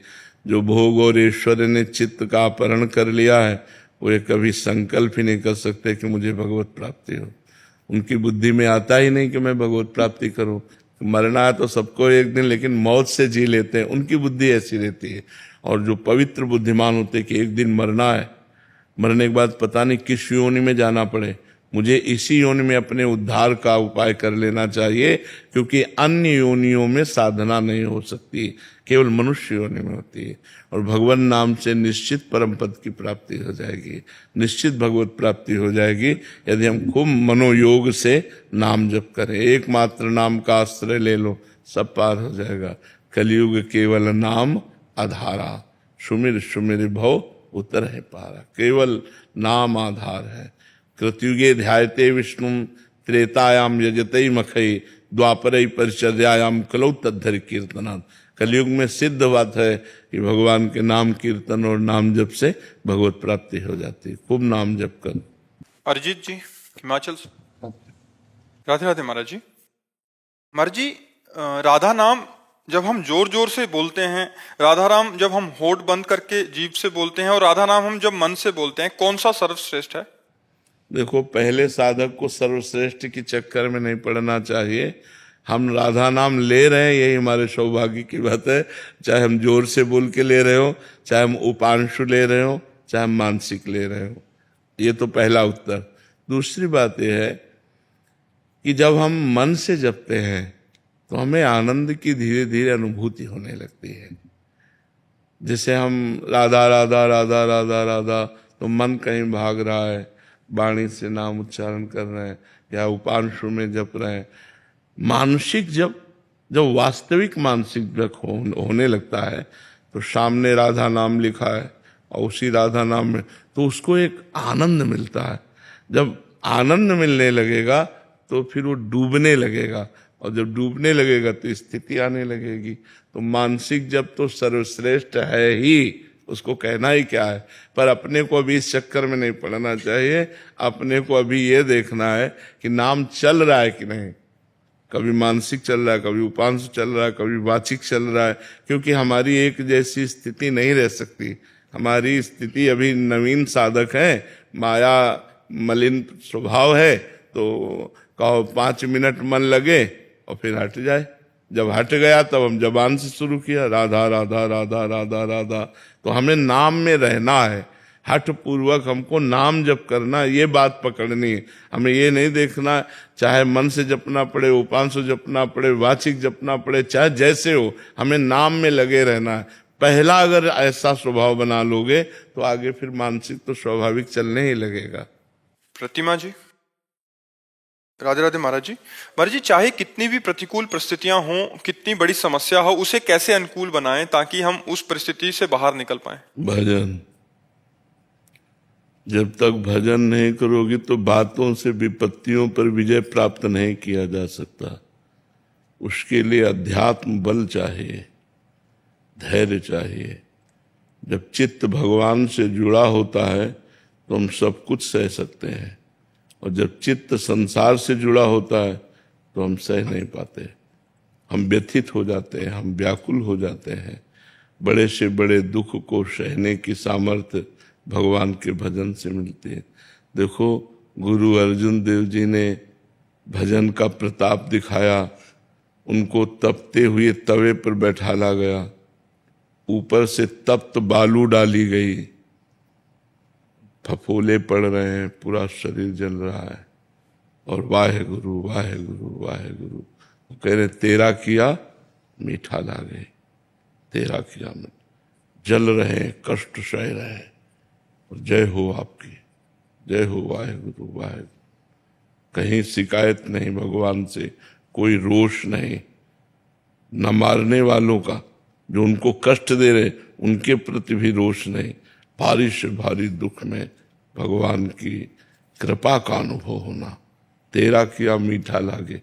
जो भोग और ऐश्वर्य ने चित्त का अपहरण कर लिया है, वो ये कभी संकल्प ही नहीं कर सकते कि मुझे भगवत प्राप्ति हो। उनकी बुद्धि में आता ही नहीं कि मैं भगवत प्राप्ति करूं। मरना है तो सबको एक दिन, लेकिन मौत से जी लेते हैं, उनकी बुद्धि ऐसी रहती है। और जो पवित्र बुद्धिमान होते हैं कि एक दिन मरना है, मरने के बाद पता नहीं किस योनि में जाना पड़े, मुझे इसी योनि में अपने उद्धार का उपाय कर लेना चाहिए, क्योंकि अन्य योनियों में साधना नहीं हो सकती, केवल मनुष्य योनि में होती है। और भगवान नाम से निश्चित परम पद की प्राप्ति हो जाएगी, निश्चित भगवत प्राप्ति हो जाएगी, यदि हम खूब मनोयोग से नाम जप करें। एकमात्र नाम का आश्रय ले लो, सब पार हो जाएगा। कलयुग केवल नाम आधारा, सुमिर सुमिर भव उतर है पारा। केवल नाम आधार है। कृतयुगे ध्यायते विष्णु त्रेतायाम यजते मखई द्वापरई परिचर्यायाम कलौ तद्धर कीर्तनात्। कलयुग में सिद्ध बात है कि भगवान के नाम कीर्तन और नाम जप से भगवत प्राप्ति हो जाती है। खूब नाम जप कर। अरिजीत जी हिमाचल से। राधे राधे महाराज जी। महाराज जी, राधा नाम जब हम जोर जोर से बोलते हैं, राधा नाम जब हम होठ बंद करके जीभ से बोलते हैं, और राधा नाम हम जब मन से बोलते हैं, कौन सा सर्वश्रेष्ठ है? देखो, पहले साधक को सर्वश्रेष्ठ के चक्कर में नहीं पड़ना चाहिए। हम राधा नाम ले रहे हैं, यही हमारे सौभाग्य की बात है। चाहे हम जोर से बोल के ले रहे हो, चाहे हम उपांशु ले रहे हो, चाहे हम मानसिक ले रहे हो। ये तो पहला उत्तर। दूसरी बात यह है कि जब हम मन से जपते हैं तो हमें आनंद की धीरे धीरे अनुभूति होने लगती है। जैसे हम राधा राधा राधा राधा राधा, तो मन कहीं भाग रहा है, वाणी से नाम उच्चारण कर रहे हैं, या उपांशु में जप रहे हैं। मानसिक जप जब वास्तविक मानसिक जब होने लगता है तो सामने राधा नाम लिखा है और उसी राधा नाम में तो उसको एक आनंद मिलता है। जब आनंद मिलने लगेगा तो फिर वो डूबने लगेगा, और जब डूबने लगेगा तो स्थिति आने लगेगी। तो मानसिक जब तो सर्वश्रेष्ठ है ही, उसको कहना ही क्या है। पर अपने को अभी इस चक्कर में नहीं पड़ना चाहिए, अपने को अभी ये देखना है कि नाम चल रहा है कि नहीं। कभी मानसिक चल रहा है, कभी उपांश चल रहा है, कभी वाचिक चल रहा है, क्योंकि हमारी एक जैसी स्थिति नहीं रह सकती। हमारी स्थिति अभी नवीन साधक है, माया मलिन स्वभाव है, तो कहो 5 मिनट मन लगे और फिर हट जाए। जब हट गया तब हम जबान से शुरू किया राधा राधा राधा राधा राधा। तो हमें नाम में रहना है, हठ पूर्वक हमको नाम जप करना, ये बात पकड़नी है। हमें ये नहीं देखना चाहे मन से जपना पड़े, उपांश से जपना पड़े, वाचिक जपना पड़े, चाहे जैसे हो, हमें नाम में लगे रहना है। पहला अगर ऐसा स्वभाव बना लोगे तो आगे फिर मानसिक तो स्वाभाविक चलने ही लगेगा। प्रतिमा जी, राधे राधे महाराज जी। महाराज जी, चाहे कितनी भी प्रतिकूल परिस्थितियां हों, कितनी बड़ी समस्या हो, उसे कैसे अनुकूल बनाएं ताकि हम उस परिस्थिति से बाहर निकल पाएं? भजन। जब तक भजन नहीं करोगी तो बातों से विपत्तियों पर विजय प्राप्त नहीं किया जा सकता। उसके लिए अध्यात्म बल चाहिए, धैर्य चाहिए। जब चित्त भगवान से जुड़ा होता है तो हम सब कुछ सह सकते हैं, और जब चित्त संसार से जुड़ा होता है तो हम सह नहीं पाते। हम व्यथित हो जाते हैं, हम व्याकुल हो जाते हैं। बड़े से बड़े दुख को सहने की सामर्थ्य भगवान के भजन से मिलती है। देखो, गुरु अर्जुन देव जी ने भजन का प्रताप दिखाया। उनको तपते हुए तवे पर बैठाला गया, ऊपर से तप्त बालू डाली गई, फफोले पड़ रहे हैं, पूरा शरीर जल रहा है, और वाहे गुरु वाहे गुरु वाहे गुरु। वो कह रहे तेरा किया मीठा लागे, तेरा किया जल रहे हैं, कष्ट सह रहे हैं, और जय हो आपकी, जय हो वाहे गुरु वाहे गुरु। कहीं शिकायत नहीं भगवान से, कोई रोष नहीं, न मारने वालों का, जो उनको कष्ट दे रहे उनके प्रति भी रोष नहीं। भारी से भारी दुख में भगवान की कृपा का अनुभव होना। तेरा किया मीठा लागे,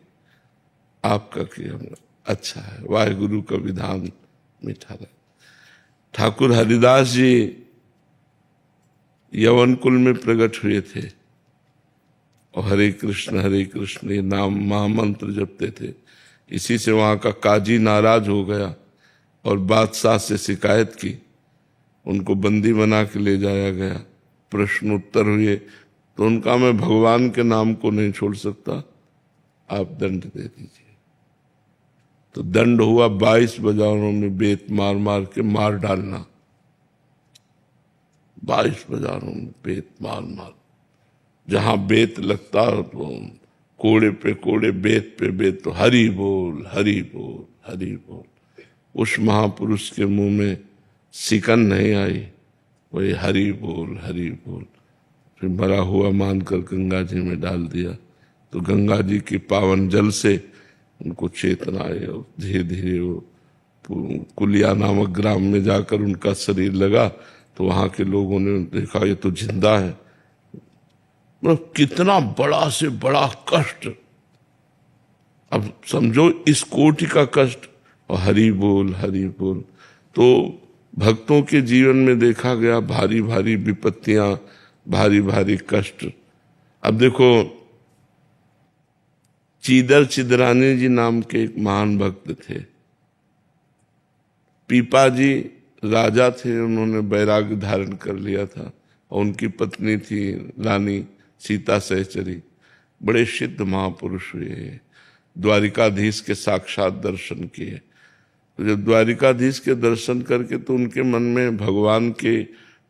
आपका किया अच्छा है, वाहेगुरु का विधान मीठा लागे। ठाकुर हरिदास जी यवन कुल में प्रकट हुए थे और हरे कृष्ण ये नाम महामंत्र जपते थे। इसी से वहां का काजी नाराज हो गया और बादशाह से शिकायत की। उनको बंदी बना के ले जाया गया, प्रश्न उत्तर हुए, तो उनका मैं भगवान के नाम को नहीं छोड़ सकता, आप दंड दे दीजिए। तो दंड हुआ 22 बाजारों में बेत मार मार के मार डालना। 22 बाजारों में बेत मार मार, जहां बेत लगता तो कोड़े पे कोड़े, बेत पे बेत, तो हरि बोल हरि बोल हरि बोल। उस महापुरुष के मुंह में सिकन नहीं आई, वही हरि बोल हरि बोल। फिर मरा हुआ मानकर गंगा जी में डाल दिया, तो गंगा जी की पावन जल से उनको चेतना आई और धीरे धीरे वो कुलिया नामक ग्राम में जाकर उनका शरीर लगा, तो वहां के लोगों ने देखा ये तो जिंदा है। मतलब कितना बड़ा से बड़ा कष्ट, अब समझो इस कोटि का कष्ट, और हरि बोल हरि बोल। तो भक्तों के जीवन में देखा गया भारी भारी विपत्तियां, भारी भारी कष्ट। अब देखो, चीदर चिदरानी जी नाम के एक महान भक्त थे। पीपा जी राजा थे, उन्होंने वैराग्य धारण कर लिया था, और उनकी पत्नी थी रानी सीता सहचरी। बड़े सिद्ध महापुरुष हुए, द्वारिकाधीश के साक्षात दर्शन किए। तो जब द्वारिकाधीश के दर्शन करके तो उनके मन में भगवान के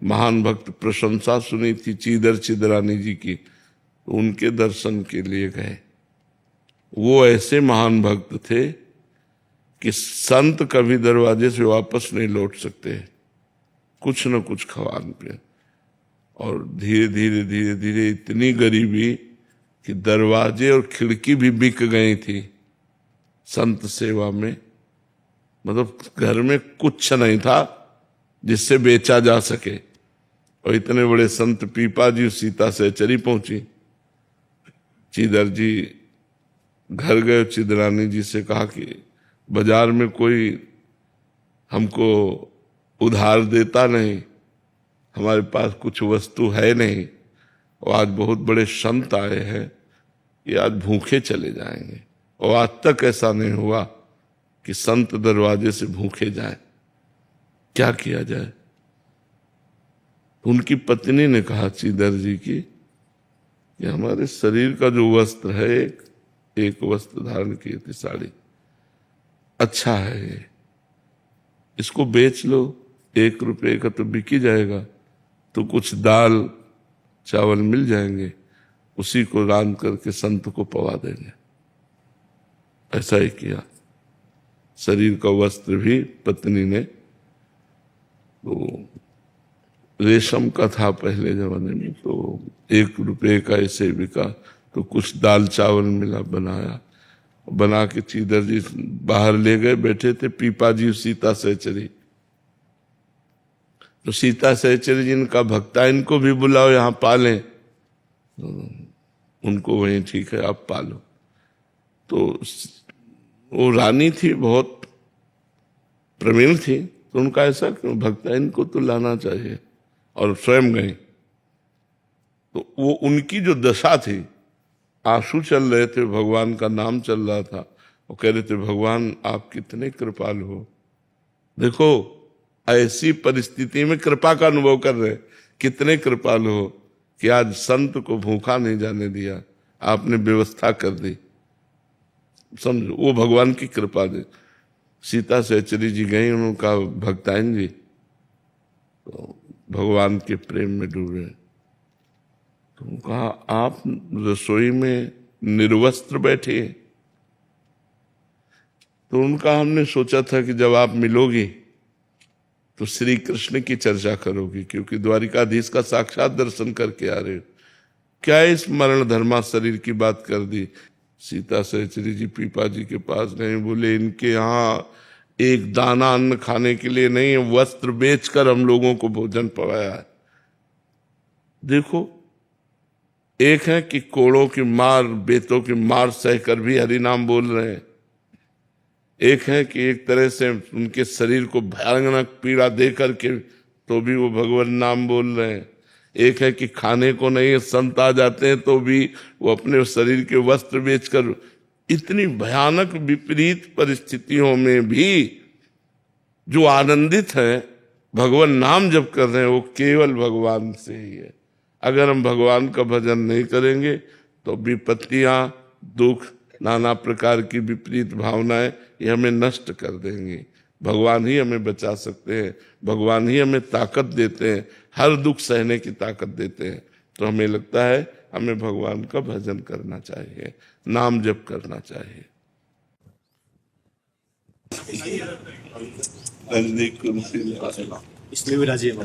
महान भक्त प्रशंसा सुनी थी चीदर चिदरानी जी की, तो उनके दर्शन के लिए गए। वो ऐसे महान भक्त थे कि संत कभी दरवाजे से वापस नहीं लौट सकते, कुछ न कुछ खवान पे। और धीरे धीरे धीरे धीरे इतनी गरीबी कि दरवाजे और खिड़की भी बिक गई थी। संत सेवा में, मतलब घर में कुछ नहीं था जिससे बेचा जा सके, और इतने बड़े संत पीपा जी सीता सहचरी पहुंची। चीदर जी घर गए, चिदरानी जी से कहा कि बाजार में कोई हमको उधार देता नहीं, हमारे पास कुछ वस्तु है नहीं, और आज बहुत बड़े संत आए हैं, ये आज भूखे चले जाएंगे। और आज तक ऐसा नहीं हुआ कि संत दरवाजे से भूखे जाए, क्या किया जाए। उनकी पत्नी ने कहा चीदर जी की कि हमारे शरीर का जो वस्त्र है, एक वस्त्र धारण की थी साड़ी, अच्छा है ये, इसको बेच लो, 1 रुपये का तो बिक ही जाएगा, तो कुछ दाल चावल मिल जाएंगे, उसी को रांध करके संत को पवा देंगे। ऐसा ही किया। शरीर का वस्त्र भी पत्नी ने, तो रेशम का था पहले जमाने में, तो 1 रुपये का ऐसे बिका, तो कुछ दाल चावल मिला, बनाया, बना के चीदर जी बाहर ले गए। बैठे थे पीपा जी सीता सहचरी, तो सीता सहचरी जी इनका भक्ता, इनको भी बुलाओ यहाँ पालें, तो उनको वहीं ठीक है आप पालो। तो वो रानी थी, बहुत प्रवीण थी, तो उनका ऐसा क्यों भक्ता, इनको तो लाना चाहिए, और स्वयं गई। तो वो उनकी जो दशा थी, आंसू चल रहे थे, भगवान का नाम चल रहा था, वो कह रहे थे भगवान आप कितने कृपालु हो, देखो ऐसी परिस्थिति में कृपा का अनुभव कर रहे, कितने कृपालु हो कि आज संत को भूखा नहीं जाने दिया, आपने व्यवस्था कर दी। समझो वो भगवान की कृपा दे। सीता सहचरी जी गई, उनका भक्ताइन जी तो भगवान के प्रेम में डूबे। तो कहा आप रसोई में निर्वस्त्र बैठे। तो उनका हमने सोचा था कि जब आप मिलोगी तो श्री कृष्ण की चर्चा करोगी, क्योंकि द्वारिकाधीश का साक्षात दर्शन करके आ रहे हो, क्या इस मरण धर्मा शरीर की बात कर दी। सीता सहचरी जी पीपा जी के पास गए, बोले इनके यहाँ एक दाना अन्न खाने के लिए नहीं है, वस्त्र बेचकर हम लोगों को भोजन पवाया है। देखो, एक है कि कोड़ों की मार, बेतों की मार सहकर भी हरि नाम बोल रहे हैं, एक है कि एक तरह से उनके शरीर को भयानक पीड़ा दे करके तो भी वो भगवान नाम बोल रहे हैं, एक है कि खाने को नहीं संत आ जाते हैं तो भी वो अपने शरीर के वस्त्र बेचकर। इतनी भयानक विपरीत परिस्थितियों में भी जो आनंदित है, भगवान नाम जप कर रहे हैं, वो केवल भगवान से ही है। अगर हम भगवान का भजन नहीं करेंगे तो विपत्तियां, दुख, नाना प्रकार की विपरीत भावनाएं ये हमें नष्ट कर देंगी। भगवान ही हमें बचा सकते हैं, भगवान ही हमें ताकत देते हैं, हर दुख सहने की ताकत देते हैं। तो हमें लगता है हमें भगवान का भजन करना चाहिए, नाम जप करना चाहिए। इसलिए भी राजी है।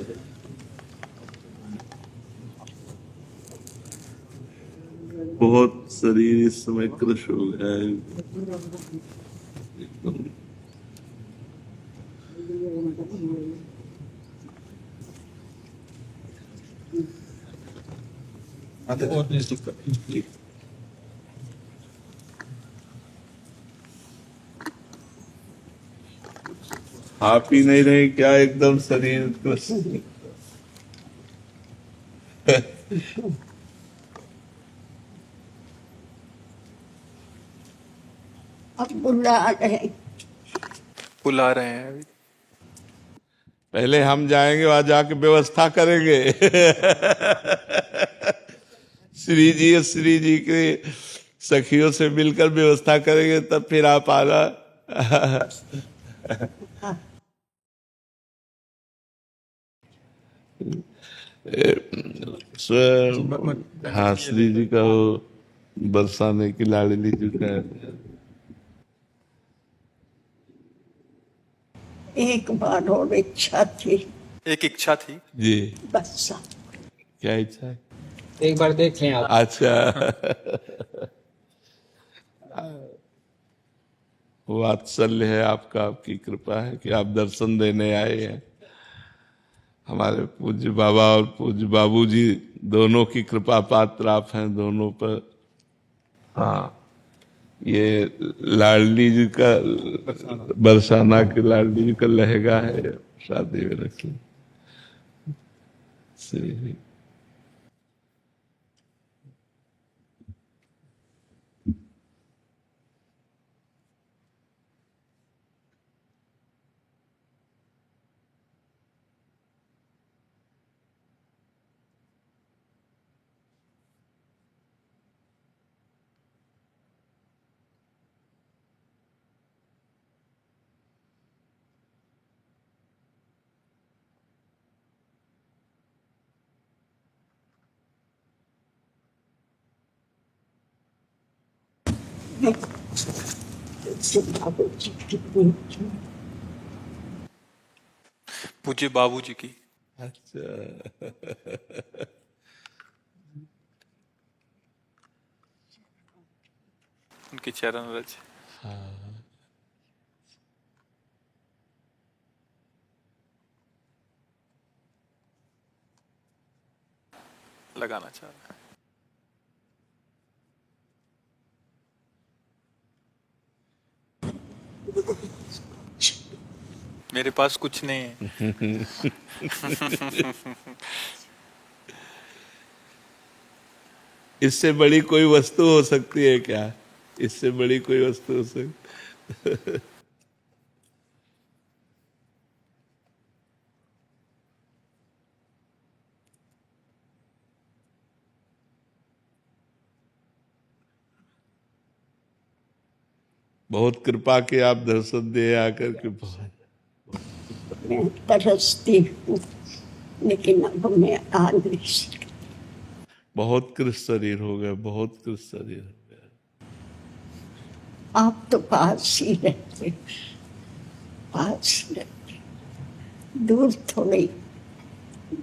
बहुत शरीर इस समय कृश हो गया है। आप ही नहीं रहे क्या, एकदम शरीर कृश। अब बुला रहे हैं अभी। पहले हम जाएंगे, वहां जाके व्यवस्था करेंगे। श्री जी के सखियों से मिलकर व्यवस्था करेंगे, तब फिर आप आना। हाँ, श्री जी का वो बरसाने की लाडली जी का एक बार और इच्छा थी, एक इच्छा थी जी। बस क्या इच्छा है? एक बार देख लें आप। अच्छा। वात्सल्य है आपका, आपकी कृपा है कि आप दर्शन देने आए हैं। हमारे पूज्य बाबा और पूज्य बाबूजी दोनों की कृपा पात्र आप हैं, दोनों पर। हाँ, ये लाडली जी का, बरसाना के लाडली जी का लहंगा है, शादी में रख ली। श्री बाबूजी की पूजा। पूज्य बाबूजी की। अच्छा, उनके चरण रज। लगाना चाह रहा है। मेरे पास कुछ नहीं है। इससे बड़ी कोई वस्तु हो सकती है क्या? इससे बड़ी कोई वस्तु हो सकती? बहुत कृपा की आप दर्शन दिए आकर के। मैं तरसती हूँ, लेकिन अब मैं आ नहीं सकती। बहुत कृष्ण शरीर हो गया, बहुत कृष्ण शरीर हो गया। आप तो पास ही रहते, पास रहते, दूर थोड़ी।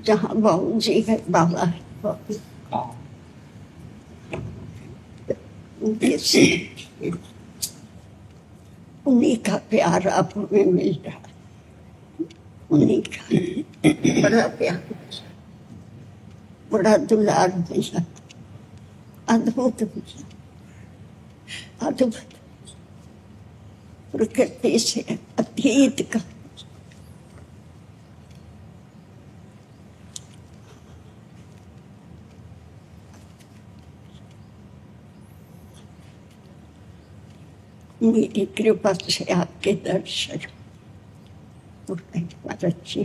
जहाँ बाबूजी है, बाबा है, उनके से उन्हीं का प्यार आप हमें मिल रहा है, उन्हीं का बड़ा प्यार, बड़ा दुलार मिला, अद्भुत मिला, अद्भुत, प्रकृति से अतीत का। मेरी कृपा से आपके दर्शन अच्छी।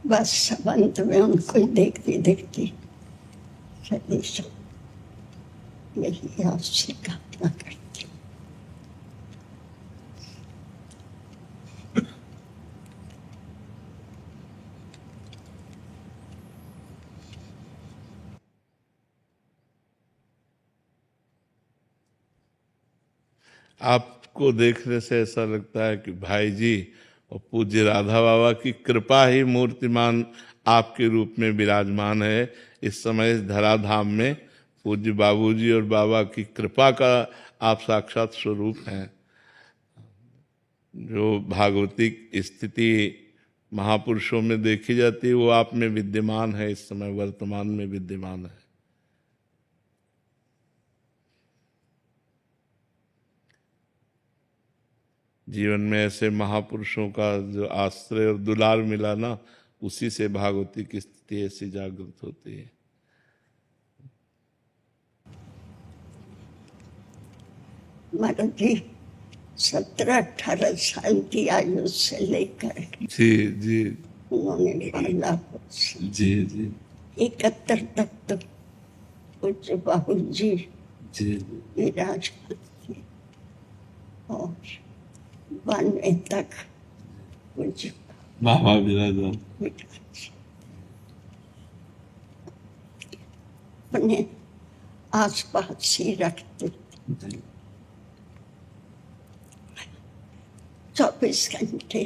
बस संबंध में उनको देखती देखती चली सो, यही आपसे कामना करती हूँ। आपको देखने से ऐसा लगता है कि भाई जी और पूज्य राधा बाबा की कृपा ही मूर्तिमान आपके रूप में विराजमान है। इस समय इस धराधाम में पूज्य बाबूजी और बाबा की कृपा का आप साक्षात स्वरूप हैं। जो भागवतिक स्थिति महापुरुषों में देखी जाती है वो आप में विद्यमान है, इस समय वर्तमान में विद्यमान है। जीवन में ऐसे महापुरुषों का जो आश्रय और दुलार मिला ना, उसी से भागवती की स्थिति ऐसी जागृत होती है। महाराज जी 17-18 साल की आयु से लेकर जी जी उन्होंने पाला। जी जी 71 तक तो पूज्य बाबू जी जी विराजमान थे, और 92 तक पूज्य बाबा विराजमान। अपने आस पास ही रखते थे। 24 घंटे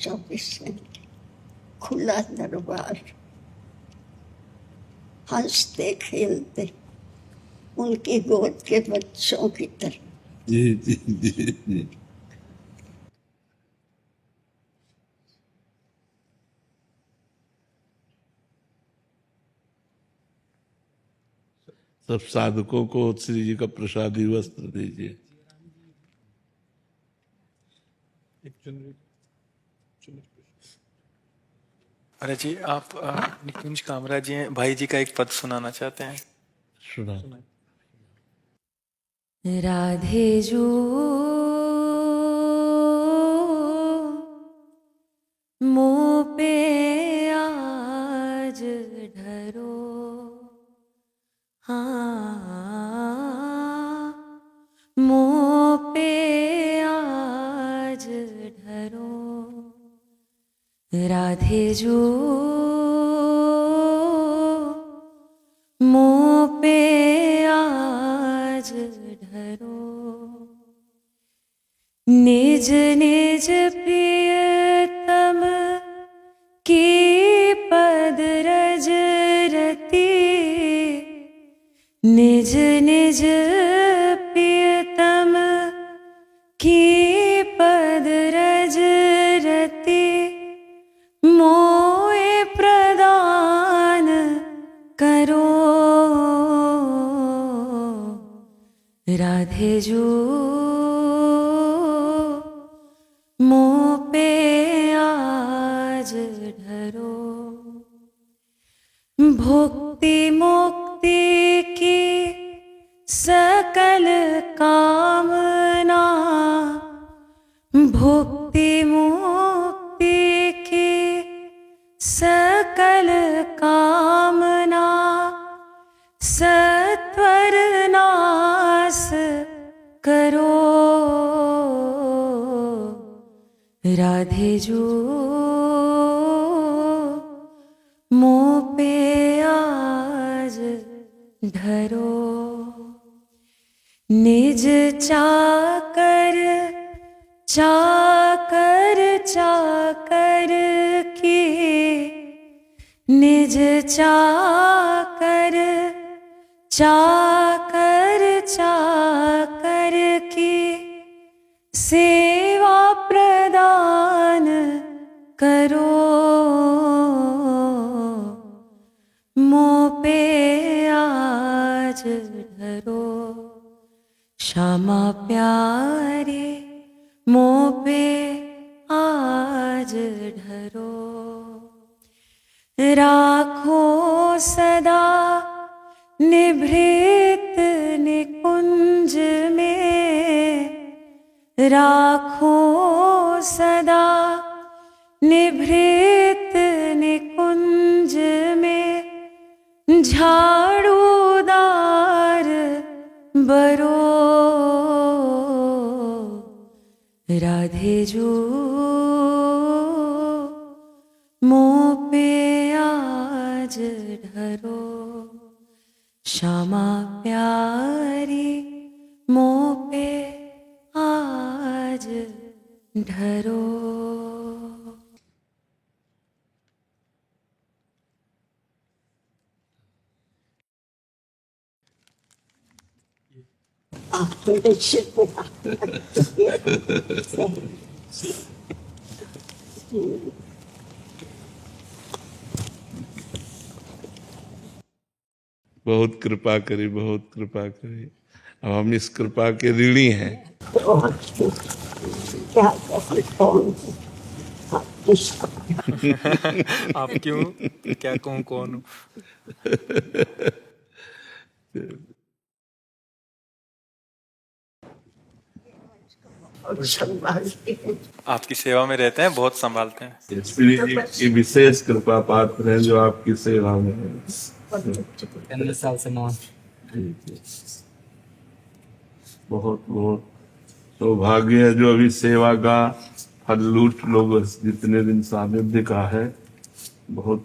24 घंटे खुला दरबार, हंसते खेलते उनकी गोद के बच्चों की तरह। जी जी जी जी। सब साधकों को श्री जी का प्रसादी वस्त्र दीजिए। अरे जी, आप निकुंज कामरा जी हैं, भाई जी का एक पद सुनाना चाहते हैं। सुना। राधे जो मुँह पे आज ढरो, हाँ मुँह पे आज ढरो, राधे जो मुँह पे आज ढरो, निज निज प्रियतम की पद रज रति, निज निज प्रियतम की पद रज रति, मोए प्रदान करो, राधे जो मुँह पे आज ढरो, भुक्ति मुक्ति की सकल कामना, भुक्ति मुक्ति की सकल कामना, सत्वर नाश करो, राधे जो मुँह पे आज ढरो, निज चाकर चाकर चाकर की, निज चाकर चाकर चाकर की सेवा प्रदान करो, मुँह पे आज ढरो, श्यामा प्यारे मुँह पे आज ढरो, राखो सदा निभृत निकुंज में, राखो सदा निभृत निकुंज में, झाड़ूदार बरो, राधे जो मुँह पे आज ढरो, श्यामा प्यारी मुँह पे आज ढरो। आपने शिकवा बहुत कृपा करी, बहुत कृपा करी। अब हम इस कृपा के ऋणी हैं। क्या करें, कौन है? आप किसको आप क्यों, क्या कहूँ कौन हूँ? और संभालते हैं। आपकी सेवा में रहते हैं, बहुत संभालते हैं। श्री जी की विशेष कृपा पात्र हैं जो आपकी सेवा में है। 15 साल से नौ। बहुत बहुत सौभाग्य है जो अभी सेवा का फल लूट लोग जितने दिन सानिध्य का है। बहुत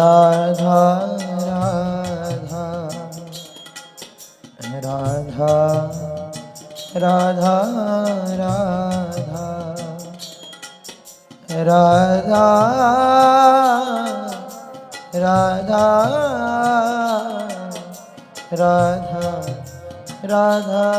राधा राधा राधा राधा राधा राधा राधा राधा राधा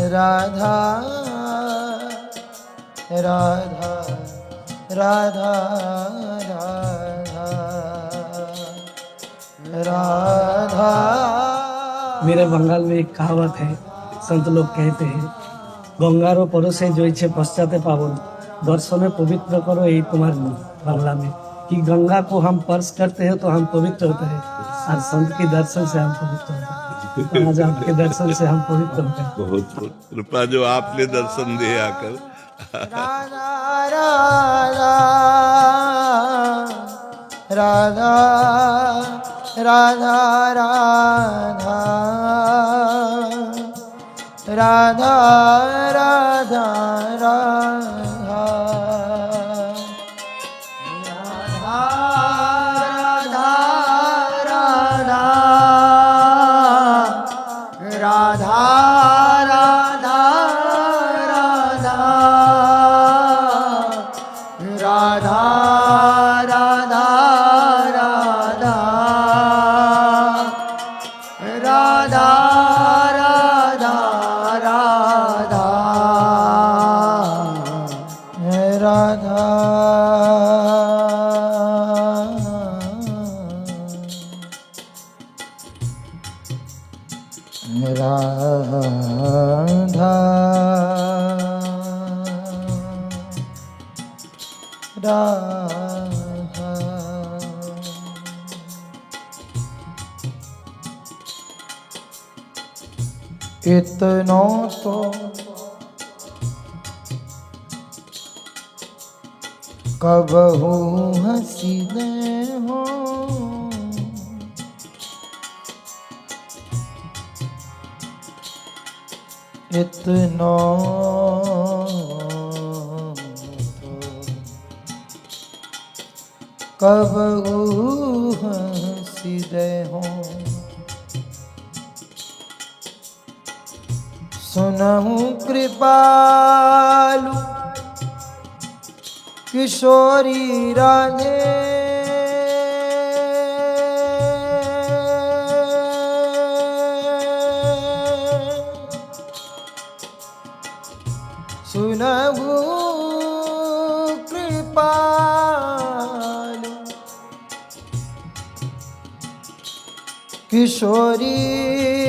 राधा राधा राधा राधा। मेरे बंगाल में एक कहावत है, संत लोग कहते हैं, गंगारो परोसे जोइछे पश्चाते पावन, दर्शने पवित्र करो यही तुम्हारे मुंह। बांग्ला में कि गंगा को हम स्पर्श करते हैं तो हम पवित्र होते हैं, और संत के दर्शन से हम पवित्र होते हैं। तो आज आपके दर्शन से हम पवित्र होते हैं। बहुत कृपा जो आपने दर्शन दिए आकर। राधा राधा राधा राधा राधा राधा इतनो तो कबहू हसीने हो, इतनो कबहू हसीने हो। सुनहु कृपालु किशोरी राधे, सुनहु कृपालु किशोरी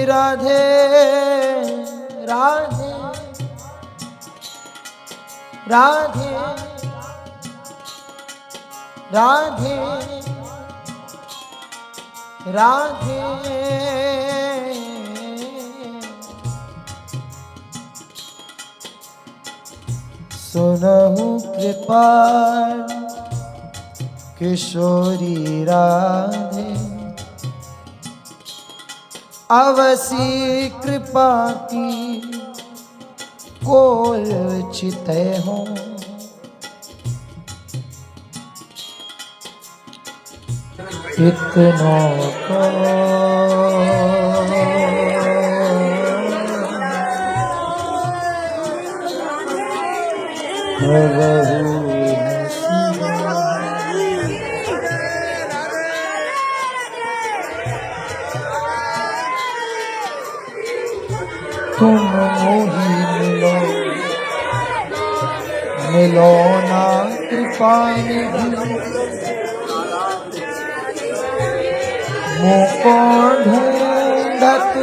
राधे राधे राधे राधे राधे सुनहु कृपाल किशोरी राधे, अवसी कृपा की कोल चिते हो। इतनो को तुम मोही मिलो, मिलो ना कृपा पानी मुझको ढूंढत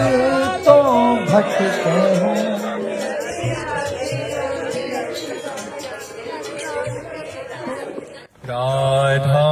तो भटके हूँ राधा